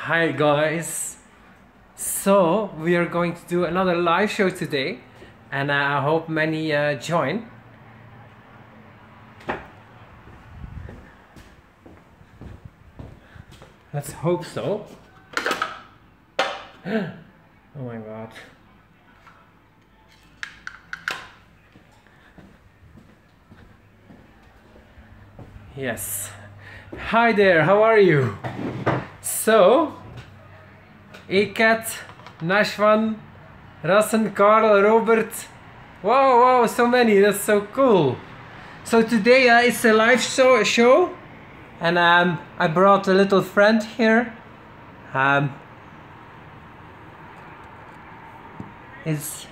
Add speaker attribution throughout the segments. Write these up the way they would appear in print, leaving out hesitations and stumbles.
Speaker 1: Hi guys, so we are going to do another live show today, and I hope many join. Let's hope so. Oh my god. Yes. Hi there, how are you? So, Ekat, Nashwan, Rassen, Karl, Robert. Wow, so many, that's so cool. So today it's a live show, and I brought a little friend here. It's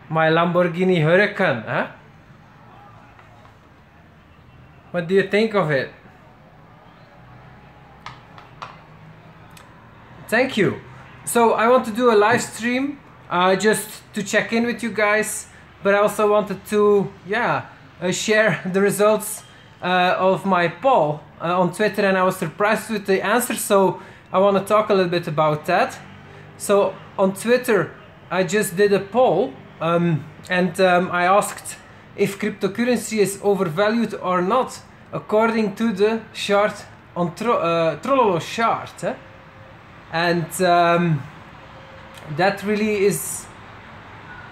Speaker 1: my Lamborghini Huracan, huh? What do you think of it? Thank you. So I want to do a live stream just to check in with you guys, but I also wanted to share the results of my poll on Twitter, and I was surprised with the answer, so I want to talk a little bit about that. So on Twitter I just did a poll and I asked if cryptocurrency is overvalued or not according to the chart on Trololo chart. And that really is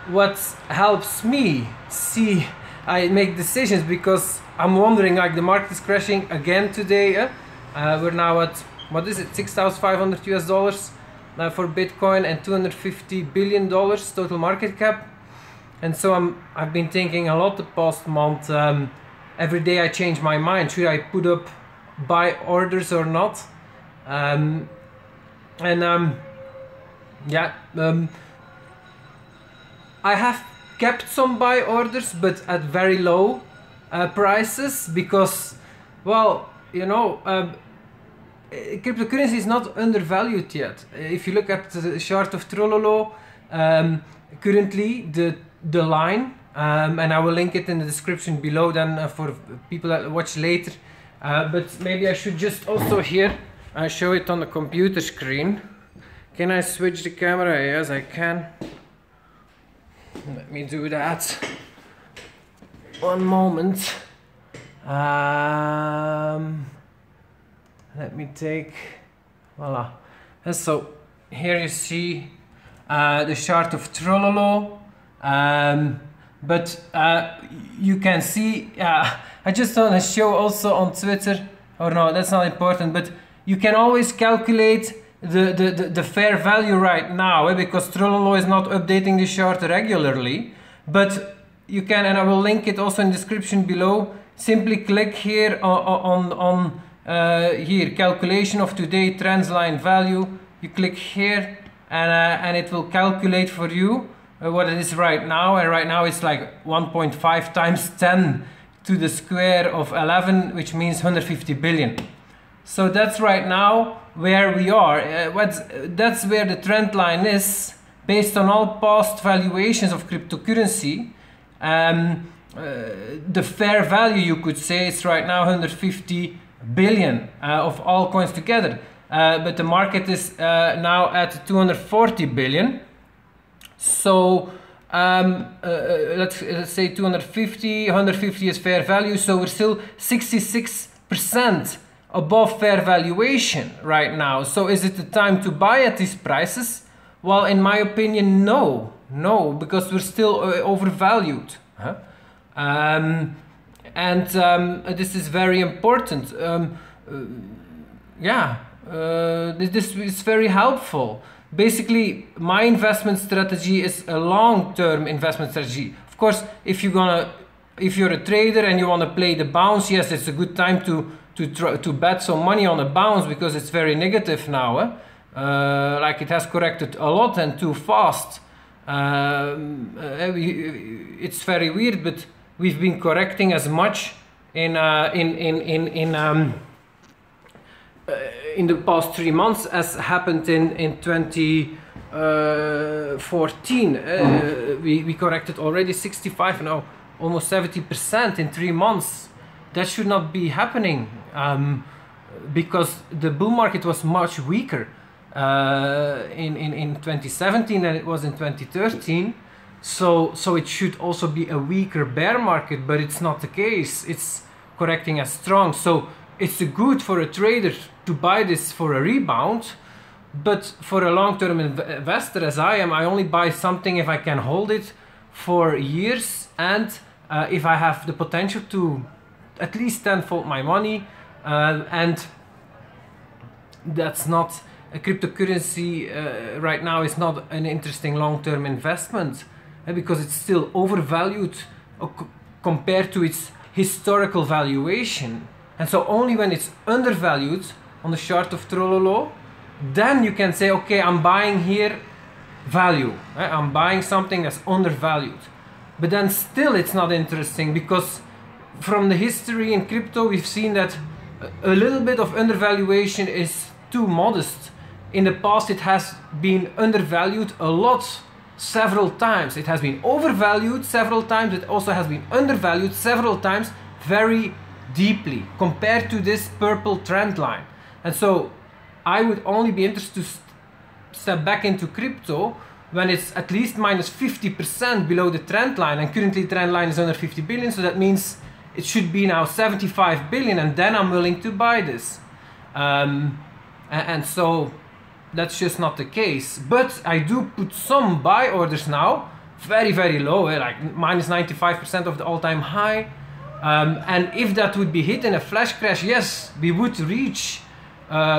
Speaker 1: what helps me see I make decisions, because I'm wondering, like, the market is crashing again today. We're now at, what is it, $6,500 US for Bitcoin and $250 billion total market cap. And so I've been thinking a lot the past month. Every day I change my mind. Should I put up buy orders or not? I have kept some buy orders, but at very low prices, because, well, you know, cryptocurrency is not undervalued yet. If you look at the chart of Trololo, currently the line, and I will link it in the description below then for people that watch later, but maybe I should just also here show it on the computer screen. Can I switch the camera? Yes, I can. Let me do that. One moment. Let me take, voila. And so here you see the chart of Trololo, but you can see, I just want to show also on Twitter, or no, that's not important, but you can always calculate the fair value right now, because Trololo is not updating the chart regularly, but you can, and I will link it also in the description below. Simply click here on here, calculation of today trends line value. You click here, and it will calculate for you what it is right now, and right now it's like 1.5 times 10 to the square of 11, which means 150 billion. So that's right now where we are. That's where the trend line is based on all past valuations of cryptocurrency. The fair value, you could say, is right now 150 billion of all coins together, but the market is now at 240 billion. So let's say 250, 150 is fair value, so we're still 66% above fair valuation right now. So is it the time to buy at these prices? Well, in my opinion, no, because we're still overvalued. This is very important. This is very helpful. Basically, my investment strategy is a long-term investment strategy. Of course, if you're a trader and you want to play the bounce, yes, it's a good time to bet some money on a bounce, because it's very negative now. Like, it has corrected a lot and too fast. It's very weird, but we've been correcting as much in the past 3 months as happened in 2014. We corrected already 65, now almost 70% in 3 months. That should not be happening, because the bull market was much weaker. in 2017 than it was in 2013. So it should also be a weaker bear market, but it's not the case. It's correcting as strong. So it's good for a trader to buy this for a rebound, but for a long-term investor as I am, I only buy something if I can hold it for years, and if I have the potential to at least tenfold my money, and that's not a cryptocurrency right now is not an interesting long-term investment because it's still overvalued compared to its historical valuation. And so only when it's undervalued on the chart of Trololo, then you can say, okay, I'm buying here value. I'm buying something that's undervalued. But then still it's not interesting, because from the history in crypto we've seen that a little bit of undervaluation is too modest. In the past it has been undervalued a lot, several times. It has been overvalued several times. It also has been undervalued several times, very deeply, compared to this purple trend line. And so I would only be interested to step back into crypto when it's at least minus 50% below the trend line, and currently the trend line is under 50 billion, so that means it should be now 75 billion, and then I'm willing to buy this. And so that's just not the case. But I do put some buy orders now, very, very low, like minus 95% of the all-time high. And if that would be hit in a flash crash, yes, we would reach,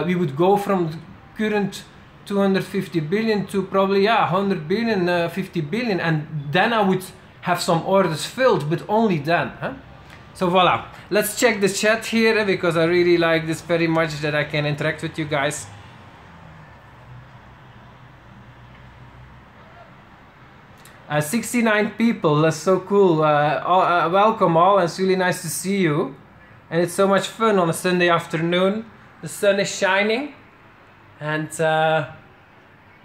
Speaker 1: we would go from current 250 billion to probably 100 billion, 50 billion, and then I would have some orders filled, but only then. So voila, let's check the chat here, because I really like this very much, that I can interact with you guys. Uh, 69 people, that's so cool. Welcome all, it's really nice to see you. And it's so much fun on a Sunday afternoon. The sun is shining, and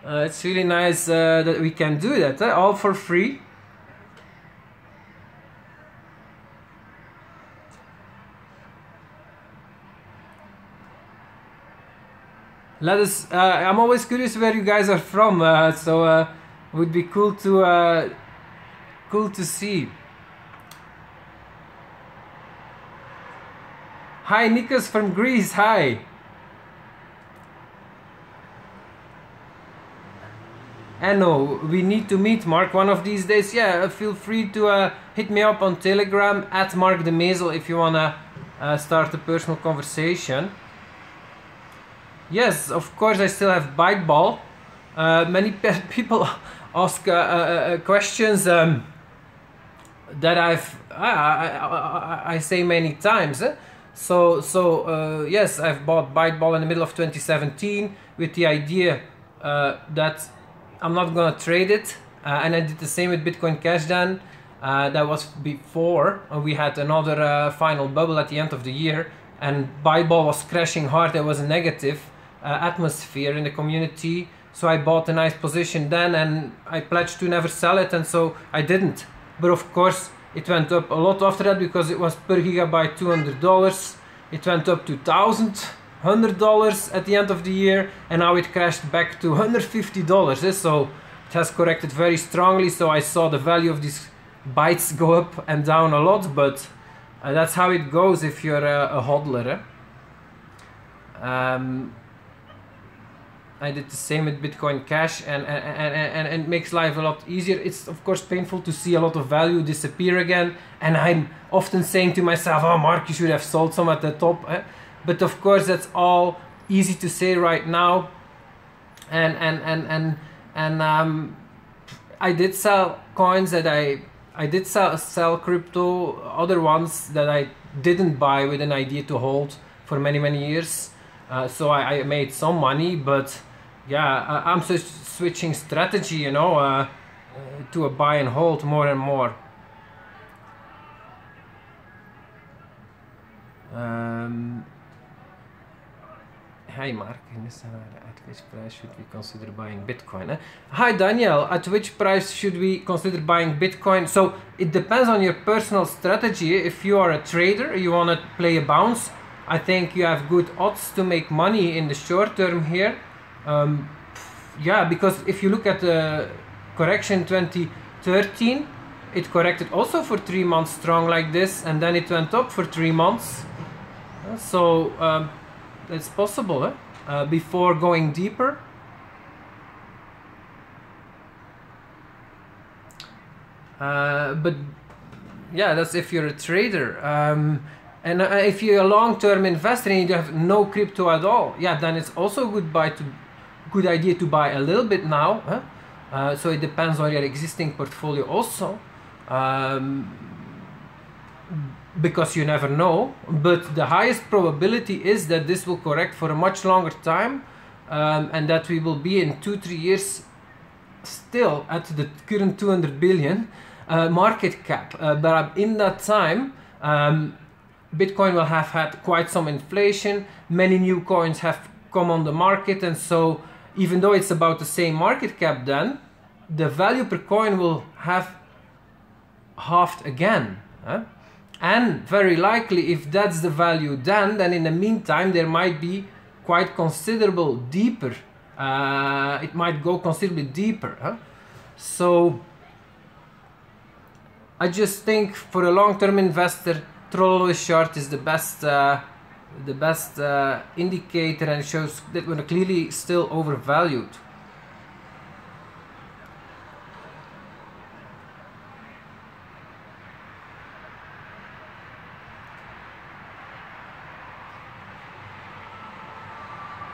Speaker 1: it's really nice that we can do that, all for free. Let us, I'm always curious where you guys are from, so would be cool to see. Hi Nikos from Greece, hi. Anno, we need to meet, Mark, one of these days. Yeah, feel free to hit me up on Telegram at Mark de Mezel if you wanna start a personal conversation. Yes, of course I still have Byteball. Many people ask questions that I say many times. So yes, I've bought Byteball in the middle of 2017 with the idea that I'm not gonna trade it, and I did the same with Bitcoin Cash then. That was before we had another final bubble at the end of the year, and Byteball was crashing hard. There was a negative atmosphere in the community, so I bought a nice position then, and I pledged to never sell it, and so I didn't. But of course it went up a lot after that, because it was per gigabyte $200. It went up to $1,100 at the end of the year, and now it crashed back to $150. So it has corrected very strongly. So I saw the value of these bytes go up and down a lot, but that's how it goes if you're a hodler. I did the same with Bitcoin Cash, and it makes life a lot easier. It's of course painful to see a lot of value disappear again, and I'm often saying to myself, oh Mark, you should have sold some at the top. But of course that's all easy to say right now, and I did sell coins that I did sell crypto, other ones that I didn't buy with an idea to hold for many years. So I made some money, but yeah, I'm switching strategy, you know, to a buy and hold more and more. Hi Mark, at which price should we consider buying Bitcoin? Hi Daniel, at which price should we consider buying Bitcoin? So it depends on your personal strategy. If you are a trader, you want to play a bounce, I think you have good odds to make money in the short term here. Yeah, because if you look at the correction 2013, it corrected also for 3 months strong like this, and then it went up for 3 months. So it's possible before going deeper. But yeah, that's if you're a trader. And if you're a long-term investor and you have no crypto at all, yeah, then it's also good idea to buy a little bit now. So it depends on your existing portfolio also, because you never know. But the highest probability is that this will correct for a much longer time, and that we will be in 2-3 years still at the current 200 billion market cap. But in that time, Bitcoin will have had quite some inflation, many new coins have come on the market, and so even though it's about the same market cap, then the value per coin will have halved again. And very likely, if that's the value then in the meantime there might be quite considerable deeper, it might go considerably deeper. So I just think for a long-term investor, Trollo short is the best indicator, and shows that we're clearly still overvalued.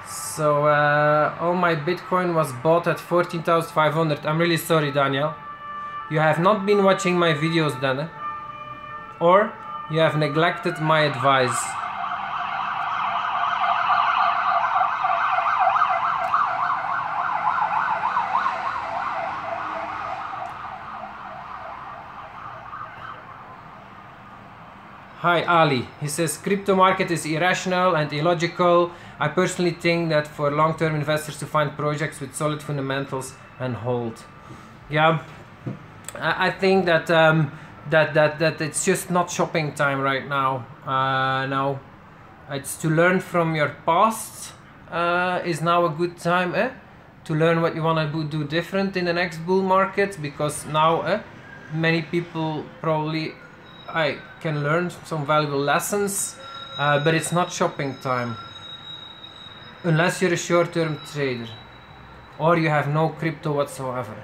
Speaker 1: So all my Bitcoin was bought at 14,500. I'm really sorry, Daniel. You have not been watching my videos then, or you have neglected my advice. Hi Ali, he says crypto market is irrational and illogical. I personally think that for long-term investors to find projects with solid fundamentals and hold. Yeah, I think that that it's just not shopping time right now. Now it's to learn from your past. Is now a good time to learn what you want to do different in the next bull market, because now many people probably can learn some valuable lessons, but it's not shopping time unless you're a short-term trader or you have no crypto whatsoever.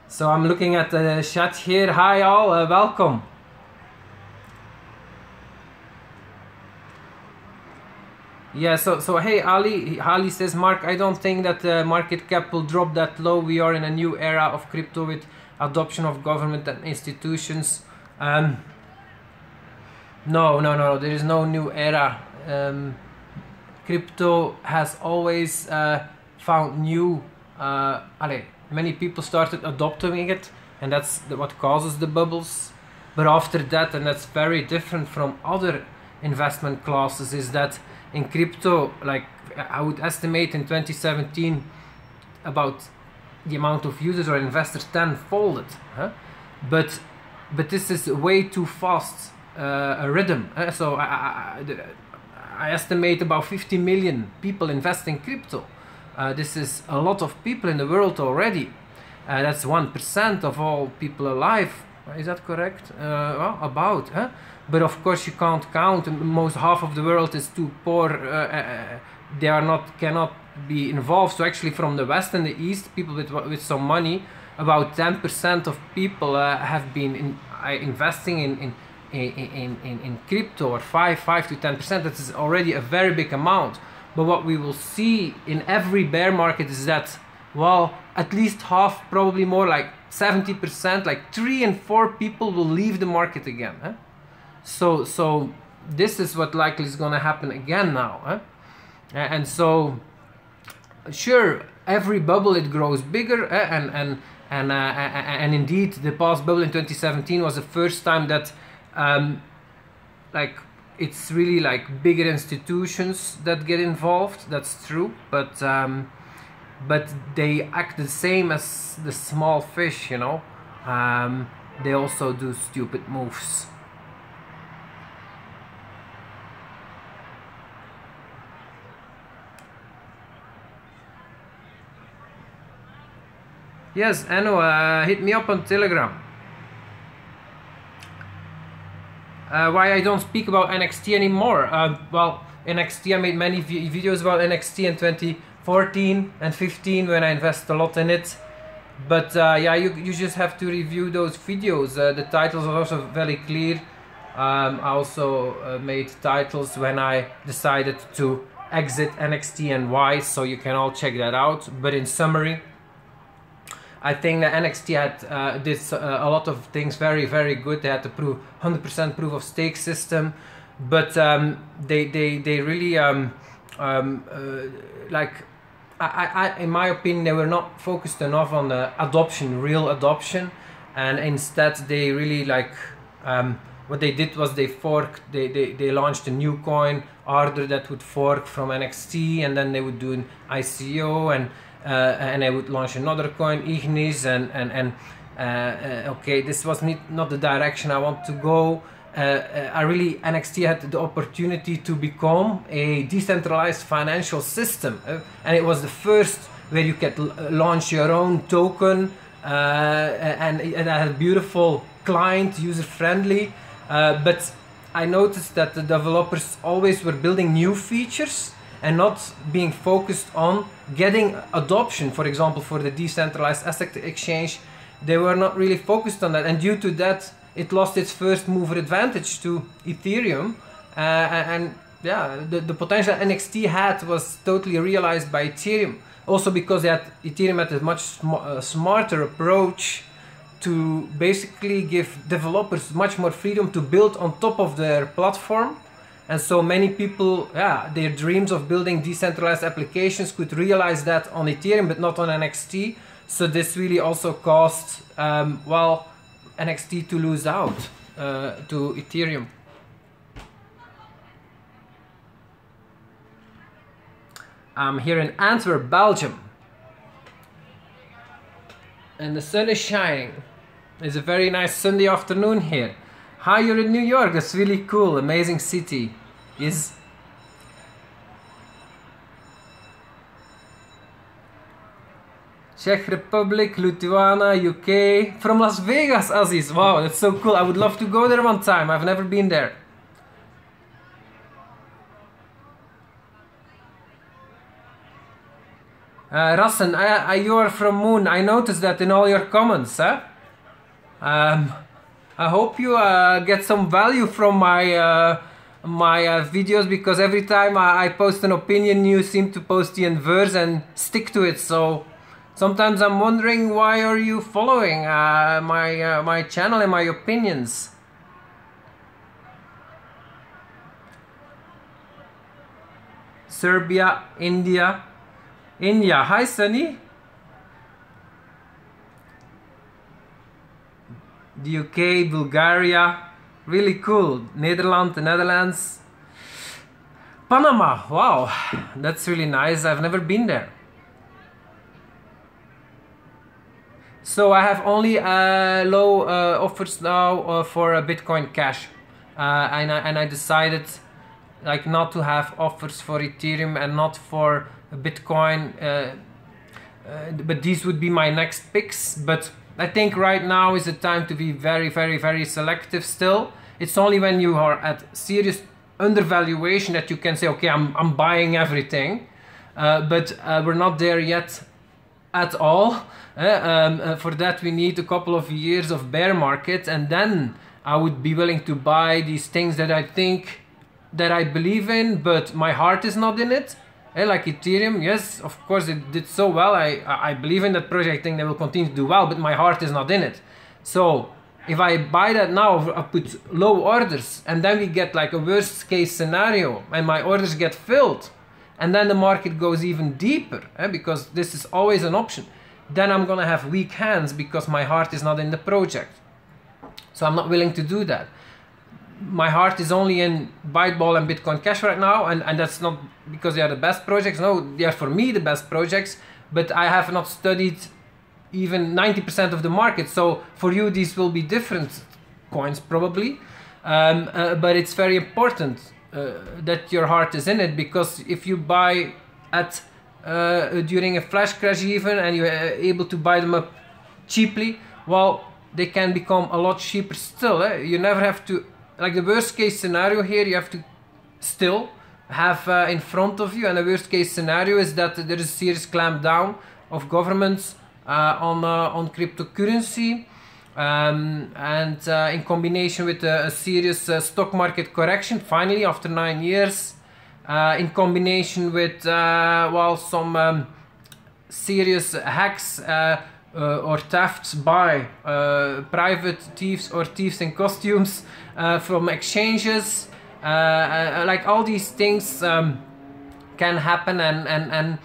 Speaker 1: So I'm looking at the chat here. Hi all, welcome. Yeah, so hey Ali says, Mark, I don't think that the market cap will drop that low. We are in a new era of crypto with adoption of government and institutions. No, there is no new era. Crypto has always found new many people started adopting it, and that's what causes the bubbles. But after that, and that's very different from other investment classes, is that in crypto, like I would estimate in 2017, about the amount of users or investors tenfolded. But this is way too fast a rhythm. So I estimate about 50 million people invest in crypto. This is a lot of people in the world already. That's 1% of all people alive. Is that correct? Well, about. But of course you can't count. Most half of the world is too poor. They are cannot be involved. So actually, from the west and the east, people with some money, about 10% of people have been investing in crypto, or 5 to 10%. That is already a very big amount. But what we will see in every bear market is that, well, at least half, probably more, like 70%, like 3 and 4 people will leave the market again. So this is what likely is going to happen again now. And so, sure, every bubble it grows bigger, and indeed the past bubble in 2017 was the first time that like it's really like bigger institutions that get involved. That's true, but they act the same as the small fish, you know. They also do stupid moves. Yes, Anno, hit me up on Telegram. Why I don't speak about NXT anymore? Well, NXT, I made many videos about NXT in 2014 and 15 when I invest a lot in it. But yeah, you just have to review those videos. The titles are also very clear. I also made titles when I decided to exit NXT and why, so you can all check that out. But in summary, I think that NXT had did a lot of things very, very good. They had the 100% proof of stake system, but they really like in my opinion, they were not focused enough on the adoption, real adoption, and instead they really like what they did was they forked. They launched a new coin, Order, that would fork from NXT, and then they would do an ICO and I would launch another coin, Ignis, and okay, this was not the direction I want to go. NXT had the opportunity to become a decentralized financial system, and it was the first where you could launch your own token, and it had a beautiful client, user-friendly, but I noticed that the developers always were building new features and not being focused on getting adoption. For example, for the decentralized asset exchange, they were not really focused on that, and due to that it lost its first mover advantage to Ethereum, and yeah, the potential NXT had was totally realized by Ethereum, also because Ethereum had a much smarter approach to basically give developers much more freedom to build on top of their platform. And so many people, yeah, their dreams of building decentralized applications could realize that on Ethereum, but not on NXT. So this really also caused, well, NXT to lose out to Ethereum. I'm here in Antwerp, Belgium, and the sun is shining. It's a very nice Sunday afternoon here. Hi, you're in New York. That's really cool. Amazing city. Yes. Czech Republic, Lithuania, UK. From Las Vegas, Aziz. Wow, that's so cool. I would love to go there one time. I've never been there. Rassen, you are from Moon. I noticed that in all your comments, huh? I hope you get some value from my videos, because every time I post an opinion, you seem to post the inverse and stick to it. So sometimes I'm wondering, why are you following my channel and my opinions? Serbia, India. Hi, Sunny. The UK, Bulgaria, really cool. Netherlands, the Netherlands. Panama, wow, that's really nice. I've never been there. So I have only low offers now for Bitcoin Cash, and I decided like not to have offers for Ethereum and not for Bitcoin, but these would be my next picks. But I think right now is the time to be very, very, very selective still. It's only when you are at serious undervaluation that you can say, okay, I'm buying everything. But we're not there yet at all. For that we need a couple of years of bear market, and then I would be willing to buy these things that I think, that I believe in, but my heart is not in it. Like Ethereum, yes, of course it did so well. I believe in that project, I think they will continue to do well, but my heart is not in it. So if I buy that now, I put low orders, and then we get like a worst case scenario and my orders get filled, and then the market goes even deeper, because this is always an option, then I'm gonna have weak hands because my heart is not in the project. So I'm not willing to do that. my heart is only in Byteball and Bitcoin Cash right now, and that's not because they are the best projects. No, they are for me the best projects, but I have not studied even 90% of the market. So for you, these will be different coins probably, but it's very important that your heart is in it, because if you buy at during a flash crash even, and you're able to buy them up cheaply, well, they can become a lot cheaper still. You never have to, like the worst case scenario here, you have to still have in front of you, and the worst case scenario is that there is a serious clamp down of governments on cryptocurrency, and in combination with a serious stock market correction finally after 9 years, in combination with well, some serious hacks or thefts by private thieves or thieves in costumes from exchanges. Like all these things can happen, and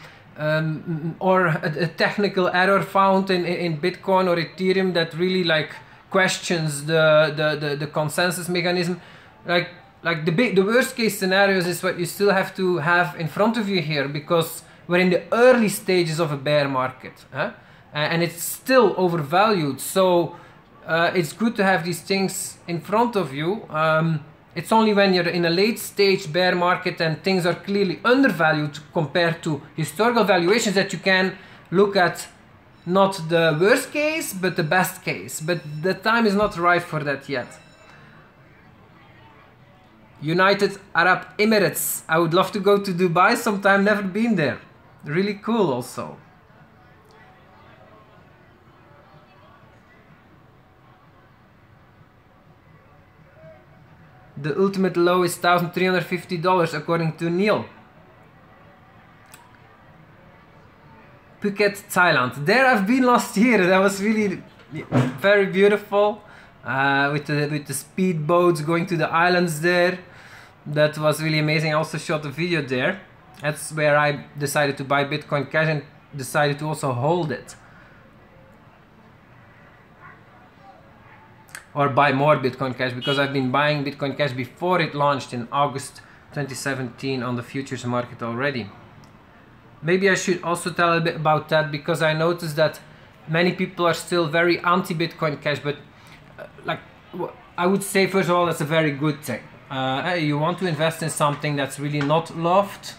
Speaker 1: or a technical error found in Bitcoin or Ethereum that really like questions the consensus mechanism. Like the worst case scenarios is what you still have to have in front of you here, because we're in the early stages of a bear market, and it's still overvalued. So it's good to have these things in front of you. It's only when you're in a late stage bear market and things are clearly undervalued compared to historical valuations that you can look at not the worst case but the best case. But the time is not right for that yet. United Arab Emirates. I would love to go to Dubai sometime, never been there. Really cool also. The ultimate low is $1,350 according to Neil. Phuket, Thailand. There I've been last year. That was really very beautiful. With the speedboats going to the islands there. That was really amazing. I also shot a video there. That's where I decided to buy Bitcoin Cash and decided to also hold it. Or buy more Bitcoin Cash, because I've been buying Bitcoin Cash before it launched in August 2017 on the futures market already. Maybe I should also tell a bit about that, because I noticed that many people are still very anti-Bitcoin Cash, but like I would say, first of all, that's a very good thing. You want to invest in something that's really not loved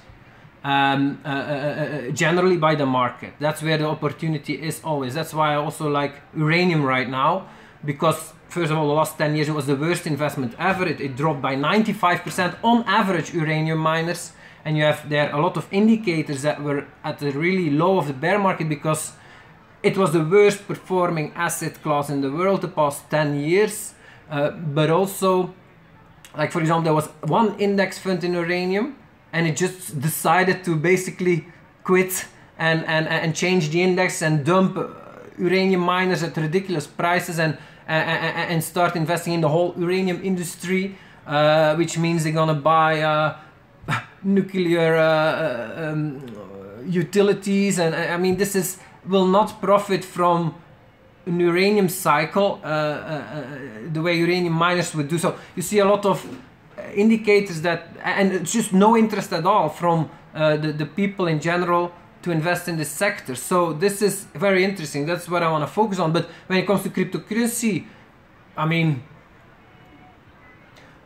Speaker 1: generally by the market. That's where the opportunity is always. That's why I also like Uranium right now, because first of all, the last 10 years it was the worst investment ever. It dropped by 95% on average, uranium miners, and you have there a lot of indicators that were at the really low of the bear market, because it was the worst performing asset class in the world the past 10 years. But also, like for example, there was one index fund in uranium and it just decided to basically quit and change the index and dump uranium miners at ridiculous prices and start investing in the whole uranium industry, which means they're gonna buy nuclear utilities, and I mean this will not profit from an uranium cycle the way uranium miners would do. So you see a lot of indicators that, and it's just no interest at all from the people in general to invest in this sector. So this is very interesting. That's what I want to focus on. But when it comes to cryptocurrency, I mean,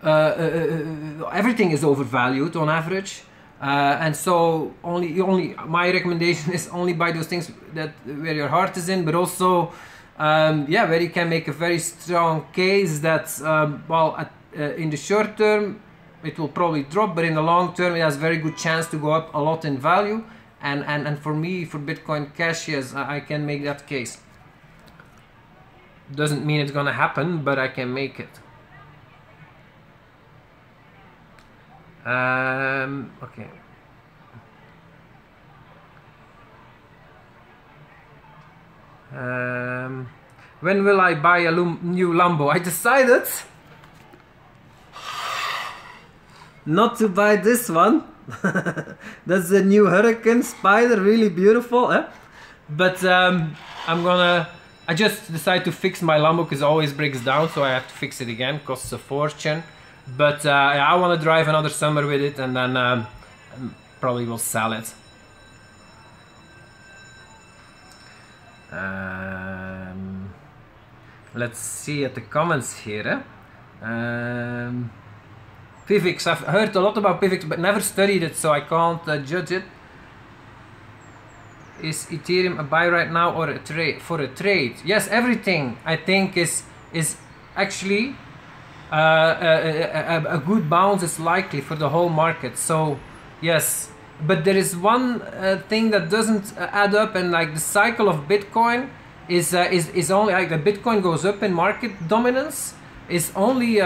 Speaker 1: everything is overvalued on average, and so only my recommendation is only buy those things that where your heart is in, but also yeah, where you can make a very strong case that well, in the short term it will probably drop, but in the long term it has a very good chance to go up a lot in value. And for me, for Bitcoin Cash, yes, I can make that case. Doesn't mean it's gonna happen, but I can make it. Okay. When will I buy a new Lambo? I decided not to buy this one. That's the new Hurricane Spider, really beautiful, eh? But I just decided to fix my Lambo because it always breaks down, so I have to fix it again, costs a fortune. But yeah, I want to drive another summer with it, and then probably will sell it. Let's see at the comments here. Pivx, I've heard a lot about Pivx, but never studied it, so I can't judge it. Is Ethereum a buy right now or a trade for a trade? Yes, everything I think is actually a good bounce is likely for the whole market. So yes, but there is one thing that doesn't add up, and like the cycle of Bitcoin is only like the Bitcoin goes up in market dominance is only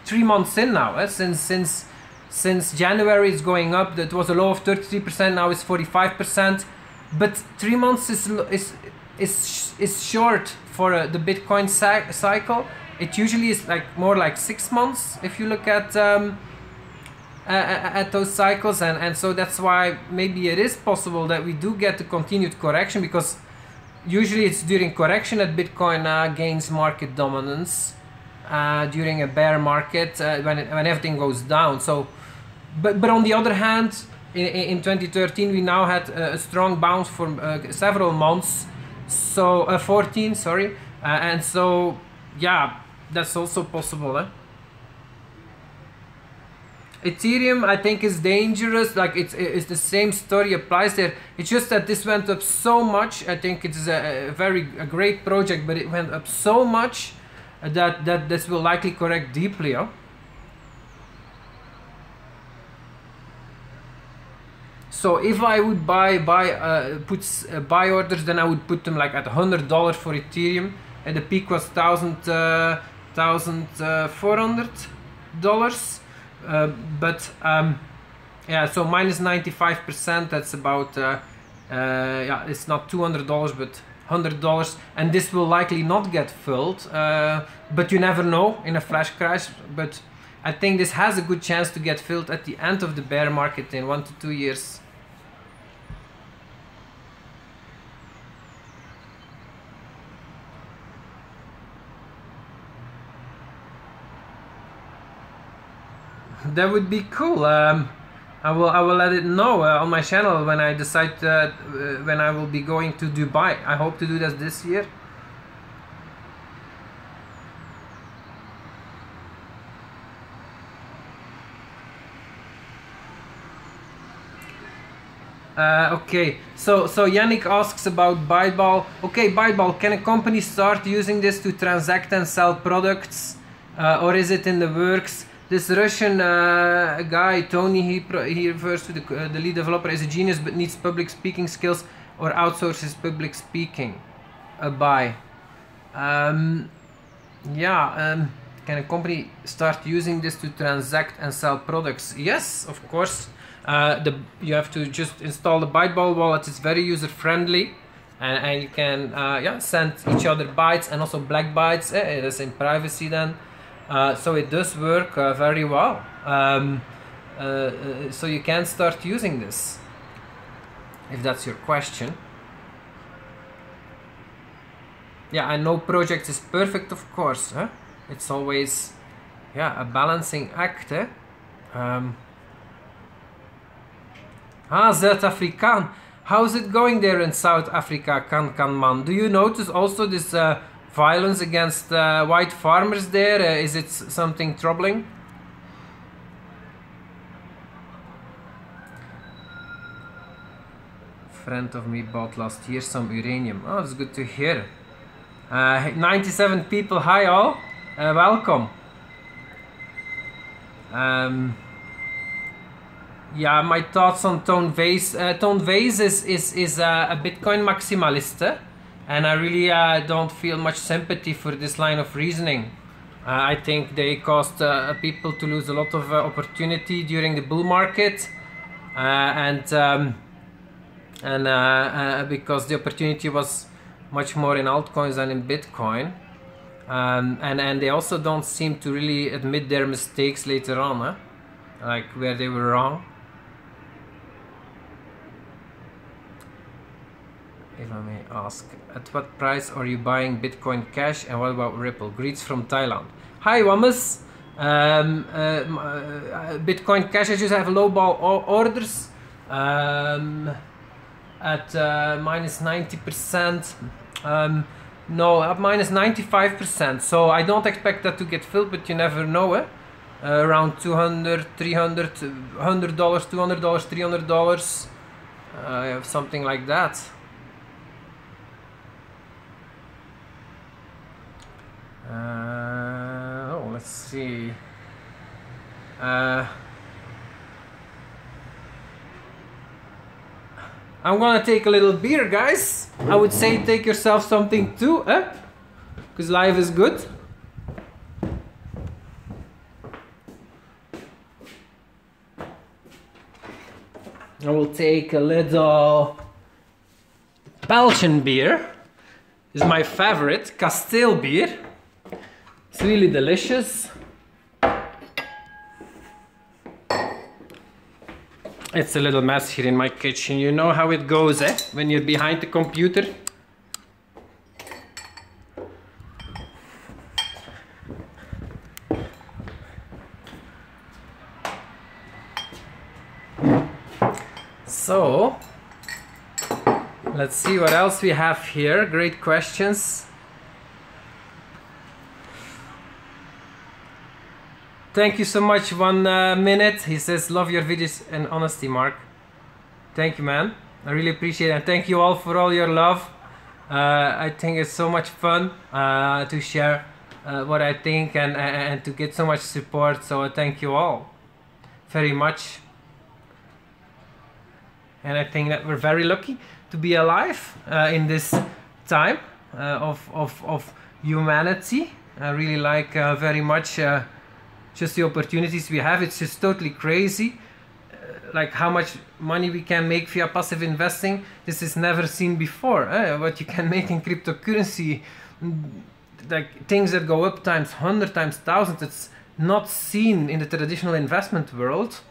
Speaker 1: 3 months in now. Since January it's going up. That was a low of 33%. Now it's 45%. But 3 months is short for the Bitcoin cycle. It usually is like more like 6 months if you look at those cycles, and so that's why maybe it is possible that we do get the continued correction, because usually it's during correction that Bitcoin gains market dominance during a bear market when everything goes down. So, but on the other hand, in 2013 we now had a strong bounce for several months, so 14, sorry, and so yeah, that's also possible. Ethereum I think is dangerous. Like it's the same story applies there. It's just that this went up so much. I think it's a great project, but it went up so much that this will likely correct deeply. So if I would put buy orders, then I would put them like at $100 for Ethereum, and the peak was $1,400. But yeah, so minus 95%. That's about yeah, it's not $200 but $100, and this will likely not get filled. But you never know in a flash crash. But I think this has a good chance to get filled at the end of the bear market in 1 to 2 years. That would be cool. I will let it know on my channel when I decide when I will be going to Dubai. I hope to do that this year. Okay, so Yannick asks about Byteball. Okay, Byteball, can a company start using this to transact and sell products, or is it in the works? This Russian guy, Tony, he refers to the lead developer as a genius but needs public speaking skills, or outsources public speaking. Buy. Yeah, can a company start using this to transact and sell products? Yes, of course. You have to just install the Byteball wallet. It's very user friendly, and you can yeah, send each other bytes and also black bytes. It is in privacy then. So it does work very well. So you can start using this, if that's your question. Yeah, and no project is perfect, of course. It's always, yeah, a balancing act. South Afrikaan. How's it going there in South Africa, Kanman? Do you notice also this violence against white farmers there? Is it something troubling? Friend of me bought last year some uranium. Oh, that's good to hear. 97 people. Hi all. Welcome. Yeah, my thoughts on Tone Vase. Tone Vase is a Bitcoin maximalist. And I really don't feel much sympathy for this line of reasoning. I think they caused people to lose a lot of opportunity during the bull market, and because the opportunity was much more in altcoins than in Bitcoin, and they also don't seem to really admit their mistakes later on, like where they were wrong. If I may ask, at what price are you buying Bitcoin Cash, and what about Ripple? Greets from Thailand. Hi Wammas, Bitcoin Cash, I just have low ball orders at minus 90%. No, at minus 95%. So I don't expect that to get filled, but you never know, eh? Around $200, $300, $100, $200, $300, something like that. Oh, let's see. I'm gonna take a little beer, guys. I would say take yourself something too, eh? Because life is good. I will take a little Belgian beer. This is my favorite, Kasteel beer. It's really delicious. It's a little mess here in my kitchen. You know how it goes, eh? When you're behind the computer. So, let's see what else we have here. Great questions. Thank you so much. 1 minute. He says, love your videos and honesty, Mark. Thank you, man. I really appreciate it. And thank you all for all your love. I think it's so much fun to share what I think and to get so much support. So thank you all very much. And I think that we're very lucky to be alive in this time of humanity. I really like very much just the opportunities we have. It's just totally crazy, like how much money we can make via passive investing. This is never seen before. What you can make in cryptocurrency, like things that go up times 100, times 1000. It's not seen in the traditional investment world.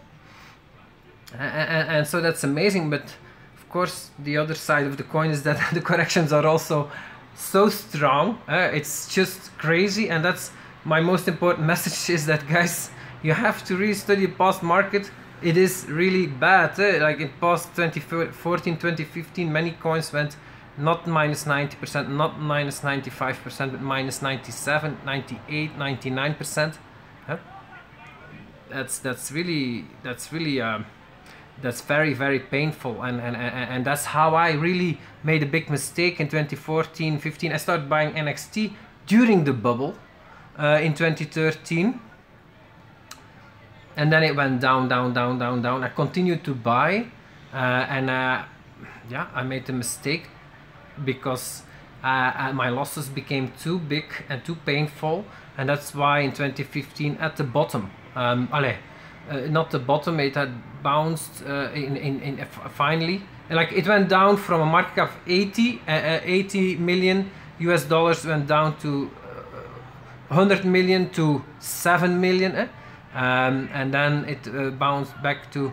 Speaker 1: And so that's amazing, but of course the other side of the coin is that the corrections are also so strong. It's just crazy, and that's my most important message, is that, guys, you have to really study past market. It is really bad. Like in past 2014, 2015, many coins went not minus 90%, not minus 95%, but minus 97, 98, 99%. That's very, very painful, and that's how I really made a big mistake in 2014, 15. I started buying NXT during the bubble in 2013, and then it went down, down, down, down, down. I continued to buy, yeah, I made a mistake because my losses became too big and too painful, and that's why in 2015 at the bottom, not the bottom, it had bounced finally, like it went down from a market cap of 80 million US dollars, went down to 100 million to 7 million, and then it bounced back to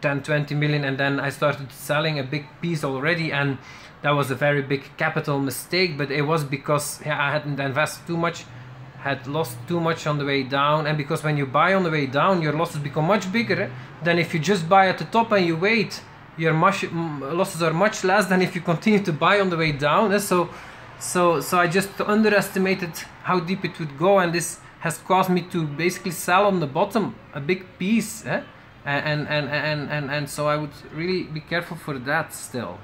Speaker 1: 10-20 million, and then I started selling a big piece already, and that was a very big capital mistake, but it was because I hadn't invested too much, had lost too much on the way down. And because when you buy on the way down, your losses become much bigger than if you just buy at the top and you wait. Your losses are much less than if you continue to buy on the way down. So I just underestimated how deep it would go, and this has caused me to basically sell on the bottom a big piece, and so I would really be careful for that still.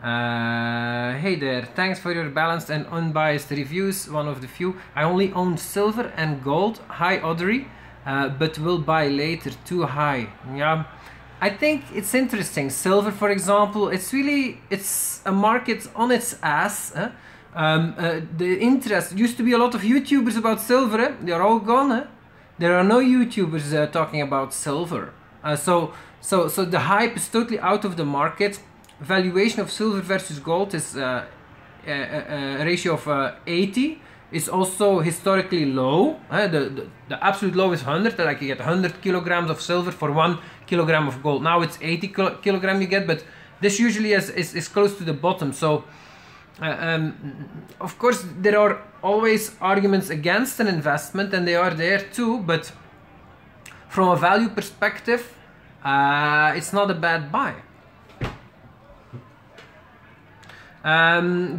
Speaker 1: Hey there, thanks for your balanced and unbiased reviews, one of the few. I only own silver and gold, high oddery, but will buy later, too high. Yeah, I think it's interesting. Silver, for example, it's a market on its ass. The interest, used to be a lot of YouTubers about silver, they're all gone. There are no YouTubers talking about silver. So the hype is totally out of the market. Valuation of silver versus gold is a ratio of 80. Is also historically low. The absolute low is 100. Like you get 100 kilograms of silver for 1 kilogram of gold. Now it's 80 kilogram you get, but this usually is close to the bottom. So of course there are always arguments against an investment, and they are there too, but from a value perspective, it's not a bad buy.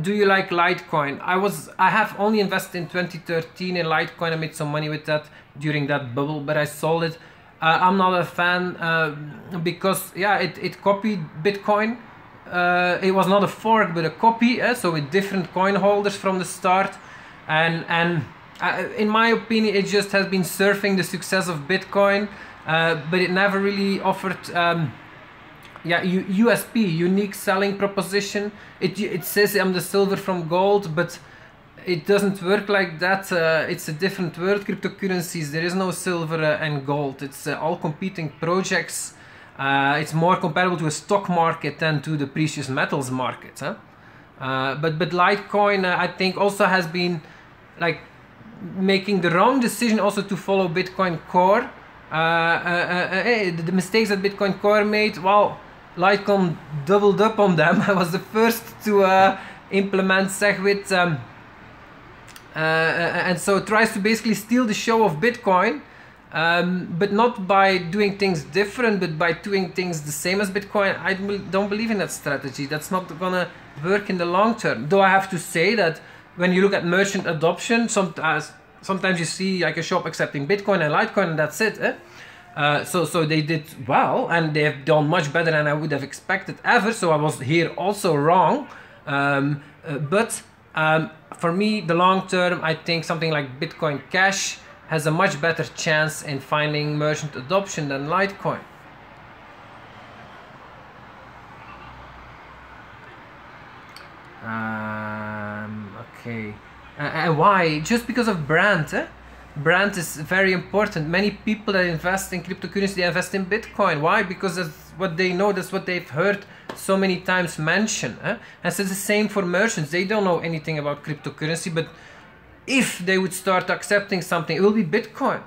Speaker 1: Do you like Litecoin? I have only invested in 2013 in Litecoin. I made some money with that during that bubble, but I sold it. I'm not a fan because yeah, it copied Bitcoin. It was not a fork but a copy, so with different coin holders from the start, and in my opinion it just has been surfing the success of Bitcoin, but it never really offered yeah, USP, unique selling proposition. It says I'm the silver from gold, but it doesn't work like that. It's a different world, cryptocurrencies. There is no silver and gold. It's all competing projects. It's more comparable to a stock market than to the precious metals market. Huh? But Litecoin, I think, also has been like making the wrong decision also to follow Bitcoin Core. The mistakes that Bitcoin Core made, well, Litecoin doubled up on them. I was the first to implement SegWit, and so it tries to basically steal the show of Bitcoin, but not by doing things different, but by doing things the same as Bitcoin. I don't believe in that strategy. That's not gonna work in the long term. Though I have to say that when you look at merchant adoption, sometimes you see like a shop accepting Bitcoin and Litecoin, and that's it. So they did well, and they have done much better than I would have expected ever. So I was here also wrong, but for me, the long term, I think something like Bitcoin Cash has a much better chance in finding merchant adoption than Litecoin. Okay, and why? Just because of brand. Brand is very important. Many people that invest in cryptocurrency, they invest in Bitcoin. Why? Because that's what they know, that's what they've heard so many times mentioned. And so it's the same for merchants. They don't know anything about cryptocurrency, but if they would start accepting something, it will be Bitcoin.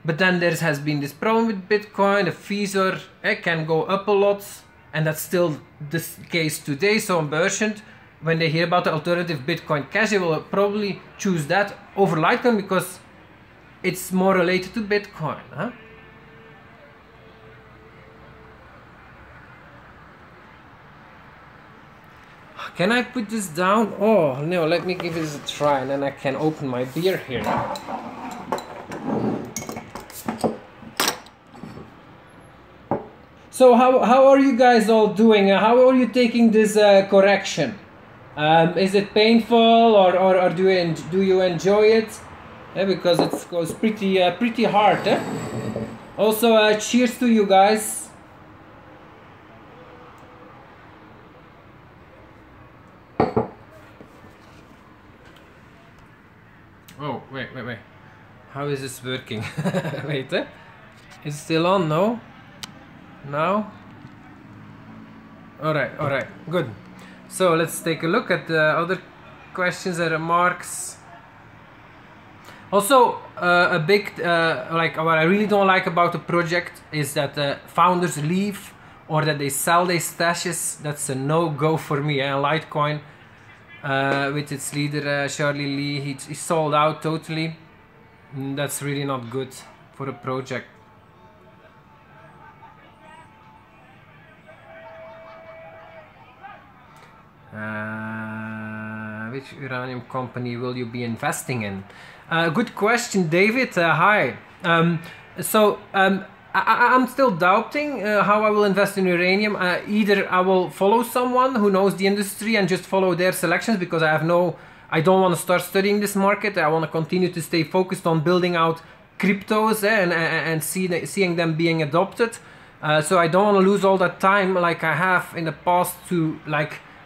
Speaker 1: But then there has been this problem with Bitcoin. The fees are, can go up a lot, and that's still the case today. So a merchant, when they hear about the alternative Bitcoin Cash, they will probably choose that over Litecoin because it's more related to Bitcoin. Can I put this down? Oh no, let me give this a try, and then I can open my beer here. So how are you guys all doing? How are you taking this correction? Is it painful, or do you enjoy it? Because it goes pretty hard. Also, cheers to you guys. Oh, wait. How is this working? Wait, it's still on, no? Now? Alright, good. So let's take a look at the other questions and remarks. Also, a big, like what I really don't like about the project is that founders leave or that they sell their stashes. That's a no-go for me. Litecoin, with its leader Charlie Lee, he sold out totally. That's really not good for a project. Which uranium company will you be investing in? Good question, David. Hi. I'm still doubting how I will invest in uranium. Either I will follow someone who knows the industry and just follow their selections, because I don't want to start studying this market. I want to continue to stay focused on building out cryptos and seeing them being adopted. So I don't want to lose all that time like I have in the past to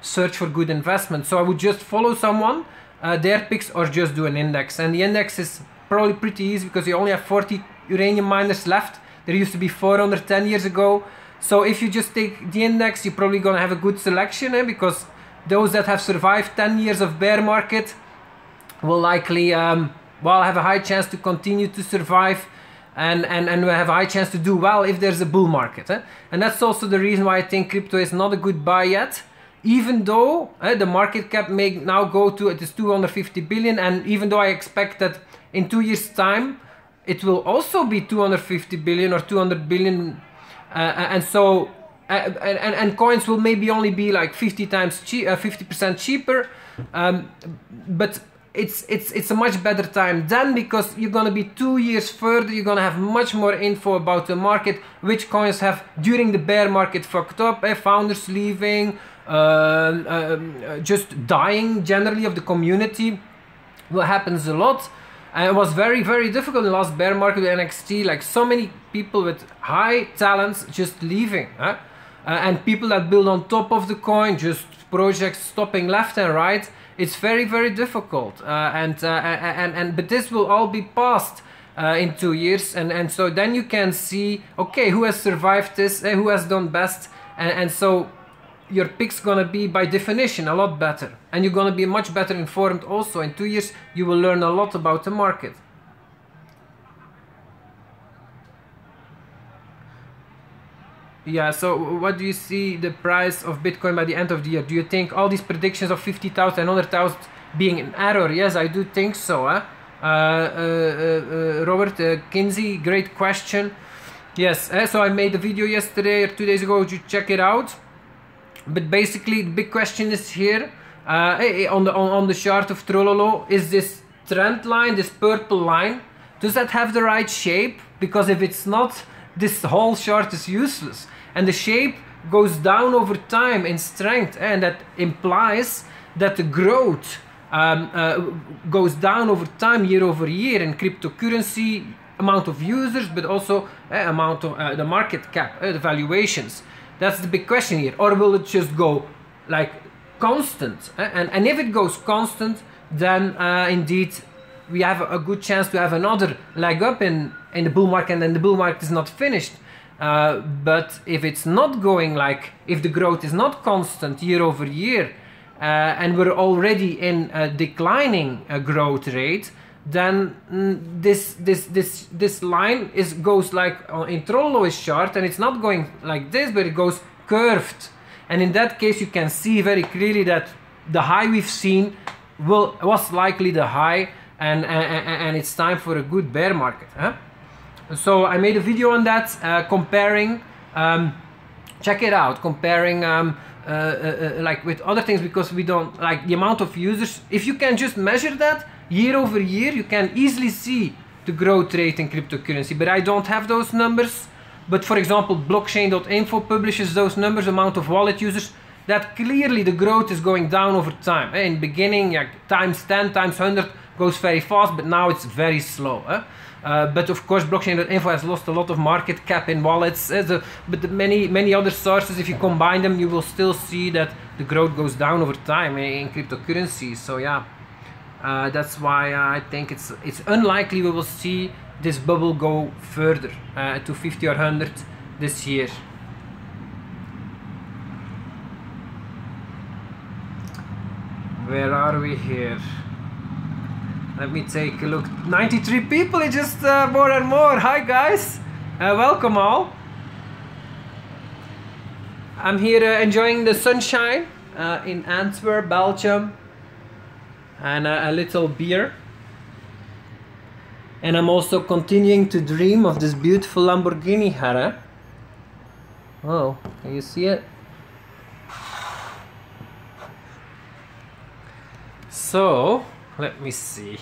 Speaker 1: search for good investment. So I would just follow someone, their picks, or just do an index. And the index is probably pretty easy because you only have 40 uranium miners left. There used to be 400 10 years ago. So if you just take the index, you're probably gonna have a good selection, because those that have survived 10 years of bear market will likely have a high chance to continue to survive. and we have a high chance to do well if there's a bull market. And that's also the reason why I think crypto is not a good buy yet, even though the market cap may now go to, it is 250 billion, and even though I expect that in 2 years time it will also be 250 billion or 200 billion, and so and coins will maybe only be like 50% cheaper, but it's a much better time then, because you're gonna be 2 years further, you're gonna have much more info about the market, which coins have during the bear market fucked up, founders leaving, just dying generally of the community. What happens a lot. And it was very, very difficult in the last bear market with NXT, like so many people with high talents just leaving, and people that build on top of the coin, just projects stopping left and right. It's very, very difficult, but this will all be passed in 2 years, and so then you can see, okay, who has survived this, who has done best, and so your pick's gonna be by definition a lot better, and you're gonna be much better informed also. In 2 years you will learn a lot about the market. Yeah, so what do you see the price of Bitcoin by the end of the year? Do you think all these predictions of 50,000 and 100,000 being an error? Yes, I do think so. Robert Kinsey, great question. Yes, so I made a video yesterday or 2 days ago, you check it out. But basically the big question is here, on the chart of Trololo, is this trend line, this purple line, does that have the right shape? Because if it's not, this whole chart is useless. And the shape goes down over time in strength, and that implies that the growth goes down over time, year over year, in cryptocurrency, amount of users, but also amount of the market cap, the valuations. That's the big question here. Or will it just go like constant? And if it goes constant, then indeed we have a good chance to have another leg up in the bull market, and then the bull market is not finished. But if it's not going, like if the growth is not constant year over year, and we're already in a declining growth rate, then this line goes like in Trollo's chart, and it's not going like this, but it goes curved. And in that case you can see very clearly that the high we've seen was likely the high, and it's time for a good bear market. So I made a video on that, comparing, check it out, comparing like with other things, because we don't like the amount of users. If you can just measure that year over year, you can easily see the growth rate in cryptocurrency, but I don't have those numbers. But for example, blockchain.info publishes those numbers, amount of wallet users, that clearly the growth is going down over time. In the beginning, like times 10, times 100 goes very fast, but now it's very slow. But of course, blockchain.info has lost a lot of market cap in wallets, but many other sources, if you combine them, you will still see that the growth goes down over time in cryptocurrency. So yeah, that's why I think it's unlikely we will see this bubble go further to 50 or 100 this year. Where are we here? Let me take a look. 93 people, it's just more and more. Hi guys, welcome all. I'm here enjoying the sunshine in Antwerp, Belgium, and a little beer. And I'm also continuing to dream of this beautiful Lamborghini here. Oh, can you see it? So, let me see.